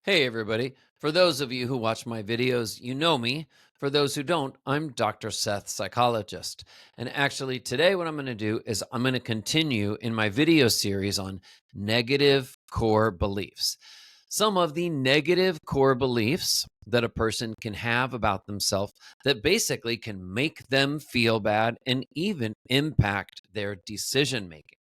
Hey, everybody. For those of you who watch my videos, you know me. For those who don't, I'm Dr. Seth, psychologist. And actually, today, what I'm going to do is I'm going to continue in my video series on negative core beliefs. Some of the negative core beliefs that a person can have about themselves that basically can make them feel bad and even impact their decision making.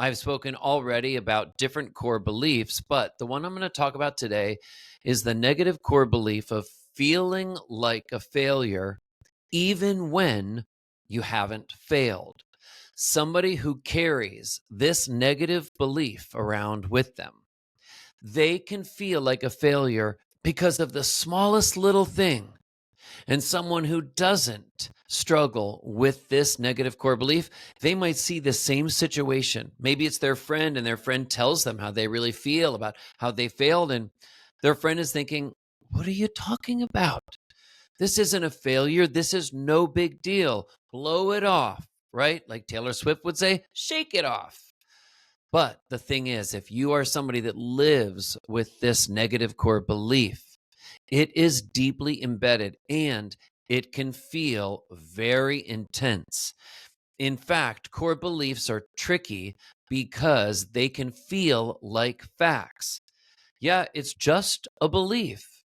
I've spoken already about different core beliefs, but the one I'm going to talk about today is the negative core belief of feeling like a failure even when you haven't failed. Somebody who carries this negative belief around with them, they can feel like a failure because of the smallest little thing. And someone who doesn't struggle with this negative core belief, they might see the same situation. Maybe it's their friend, and their friend tells them how they really feel about how they failed. And their friend is thinking, "What are you talking about? This isn't a failure. This is no big deal. Blow it off," right? Like Taylor Swift would say, shake it off. But the thing is, if you are somebody that lives with this negative core belief, it is deeply embedded and it can feel very intense. In fact, core beliefs are tricky because they can feel like facts. Yeah, it's just a belief,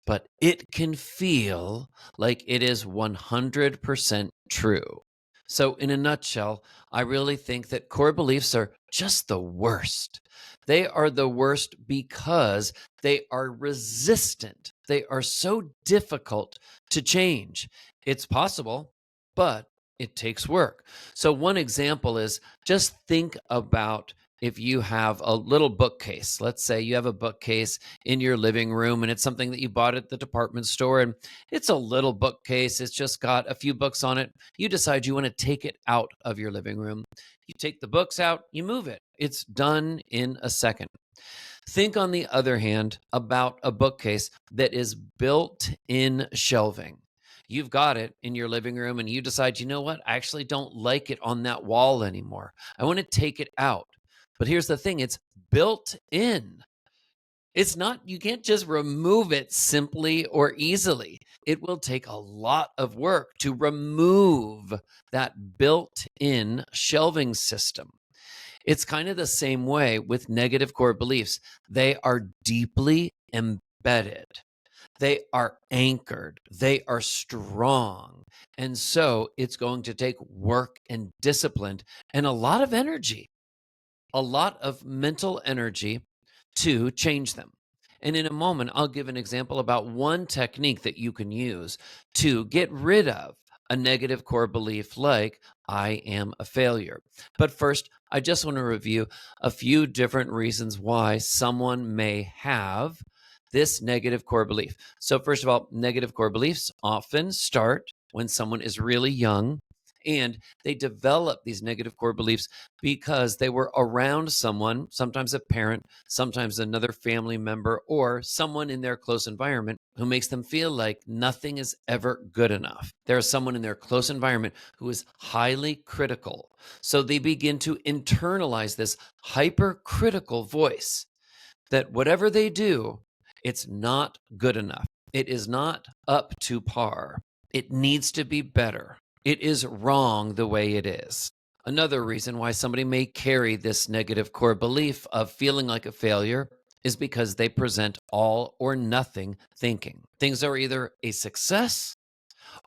but it can feel like it is 100% true. So, in a nutshell, I really think that core beliefs are just the worst. They are the worst because they are resistant. They are so difficult to change. It's possible, but it takes work. So, one example is just think about if you have a little bookcase. Let's say you have a bookcase in your living room and it's something that you bought at the department store, and it's a little bookcase. It's just got a few books on it. You decide you want to take it out of your living room. You take the books out, you move it. It's done in a second. Think, on the other hand, about a bookcase that is built in shelving. You've got it in your living room and you decide, you know what? I actually don't like it on that wall anymore. I want to take it out. But here's the thing, it's built in. It's not, you can't just remove it simply or easily. It will take a lot of work to remove that built in shelving system. It's kind of the same way with negative core beliefs. They are deeply embedded, they are anchored, they are strong. And so it's going to take work and discipline and a lot of energy, a lot of mental energy to change them. And in a moment, I'll give an example about one technique that you can use to get rid of a negative core belief like, I am a failure. But first, I just want to review a few different reasons why someone may have this negative core belief. So, first of all, negative core beliefs often start when someone is really young and they develop these negative core beliefs because they were around someone, sometimes a parent, sometimes another family member, or someone in their close environment who makes them feel like nothing is ever good enough. There's someone in their close environment who is highly critical. So they begin to internalize this hypercritical voice that whatever they do, it's not good enough. It is not up to par. It needs to be better. It is wrong the way it is. Another reason why somebody may carry this negative core belief of feeling like a failure is because they present all or nothing thinking. Things are either a success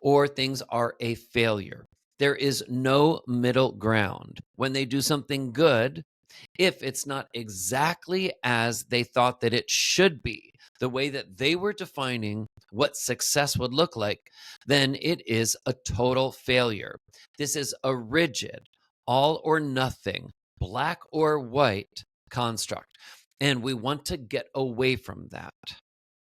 or things are a failure. There is no middle ground. When they do something good, if it's not exactly as they thought that it should be, the way that they were defining what success would look like, then it is a total failure. This is a rigid, all or nothing, black or white construct. And we want to get away from that.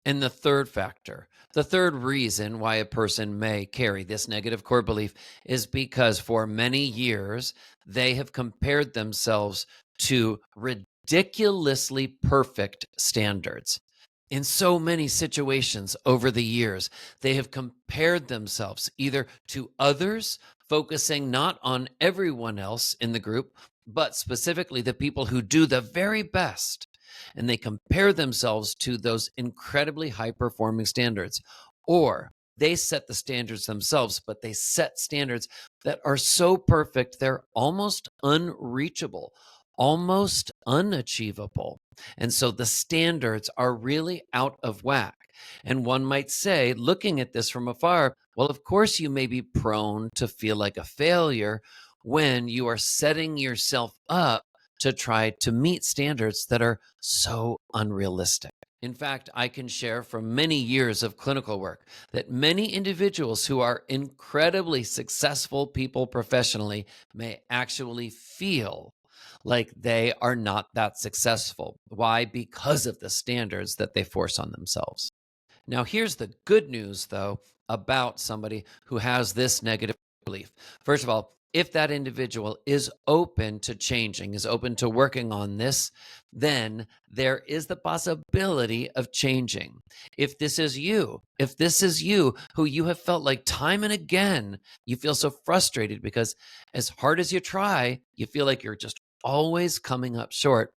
And the third factor, the third reason why a person may carry this negative core belief is because for many years they have compared themselves to ridiculously perfect standards. In so many situations over the years, they have compared themselves either to others, focusing not on everyone else in the group, but specifically the people who do the very best. and they compare themselves to those incredibly high performing standards. Or they set the standards themselves, but they set standards that are so perfect, they're almost unreachable, almost unachievable. And so the standards are really out of whack. And one might say, looking at this from afar, well, of course, you may be prone to feel like a failure when you are setting yourself up to try to meet standards that are so unrealistic. In fact, I can share from many years of clinical work that many individuals who are incredibly successful people professionally may actually feel like they are not that successful. Why? Because of the standards that they force on themselves. Now, here's the good news, though, about somebody who has this negative belief. First of all, if that individual is open to changing, is open to working on this, then there is the possibility of changing. If this is you who you have felt like time and again, you feel so frustrated because as hard as you try, you feel like you're just always coming up short.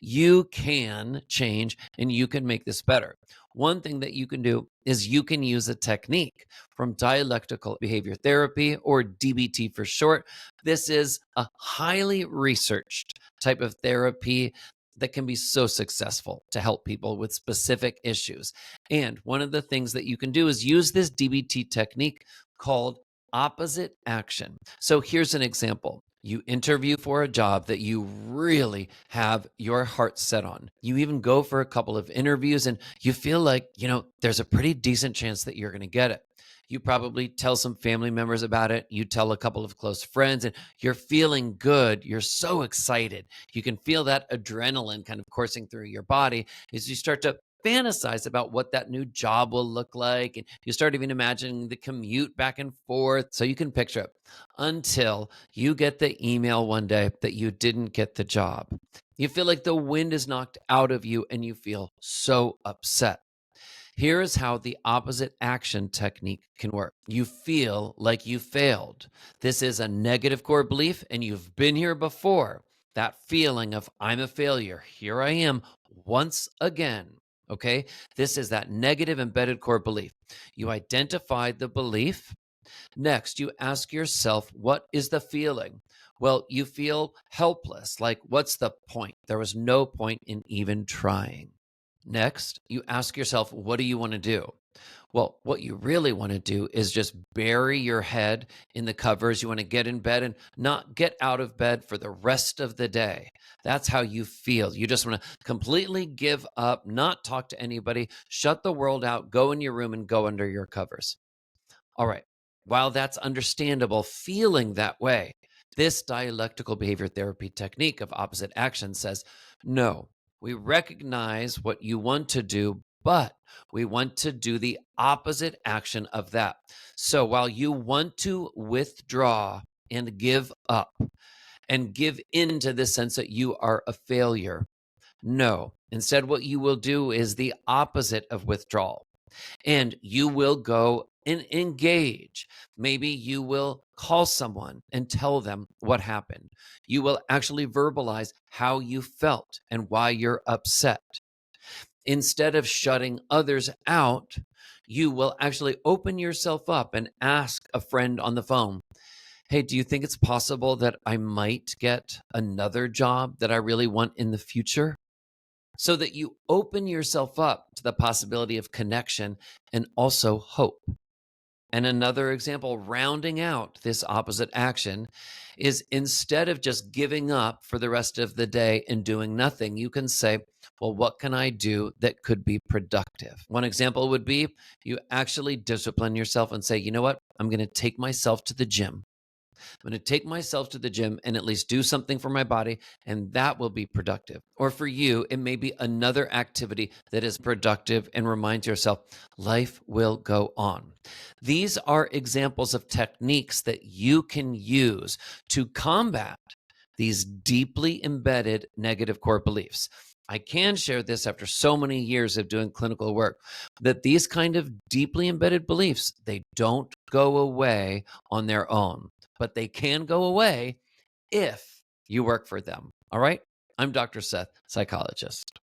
You can change and you can make this better. One thing that you can do is you can use a technique from dialectical behavior therapy, or DBT for short. This is a highly researched type of therapy that can be so successful to help people with specific issues. And one of the things that you can do is use this DBT technique called opposite action. So here's an example. You interview for a job that you really have your heart set on. You even go for a couple of interviews and you feel like, there's a pretty decent chance that you're going to get it. You probably tell some family members about it. You tell a couple of close friends and you're feeling good. You're so excited. You can feel that adrenaline kind of coursing through your body as you start to fantasize about what that new job will look like. And you start even imagining the commute back and forth so you can picture it until you get the email one day that you didn't get the job. You feel like the wind is knocked out of you and you feel so upset. Here is how the opposite action technique can work. You feel like you failed. This is a negative core belief, and you've been here before. That feeling of I'm a failure. Here I am once again. Okay. This is that negative embedded core belief. You identify the belief. Next, you ask yourself, what is the feeling? Well, you feel helpless. Like, what's the point? There was no point in even trying. Next, you ask yourself, what do you want to do? Well, what you really want to do is just bury your head in the covers. You want to get in bed and not get out of bed for the rest of the day. That's how you feel. You just want to completely give up, not talk to anybody, shut the world out, go in your room and go under your covers. All right. While that's understandable feeling that way, this dialectical behavior therapy technique of opposite action says, no, we recognize what you want to do, but we want to do the opposite action of that. So while you want to withdraw and give up and give in to this sense that you are a failure, no, instead, what you will do is the opposite of withdrawal, and you will go and engage. Maybe you will call someone and tell them what happened. You will actually verbalize how you felt and why you're upset. Instead of shutting others out, you will actually open yourself up and ask a friend on the phone, hey, do you think it's possible that I might get another job that I really want in the future? So that you open yourself up to the possibility of connection and also hope. And another example, rounding out this opposite action, is instead of just giving up for the rest of the day and doing nothing, you can say, well, what can I do that could be productive? One example would be you actually discipline yourself and say, you know what? I'm going to take myself to the gym. I'm going to take myself to the gym and at least do something for my body, and that will be productive. Or for you, it may be another activity that is productive and reminds yourself life will go on. These are examples of techniques that you can use to combat these deeply embedded negative core beliefs. I can share this after so many years of doing clinical work that these kind of deeply embedded beliefs, they don't go away on their own, but they can go away if you work for them. All right? I'm Dr. Seth, psychologist.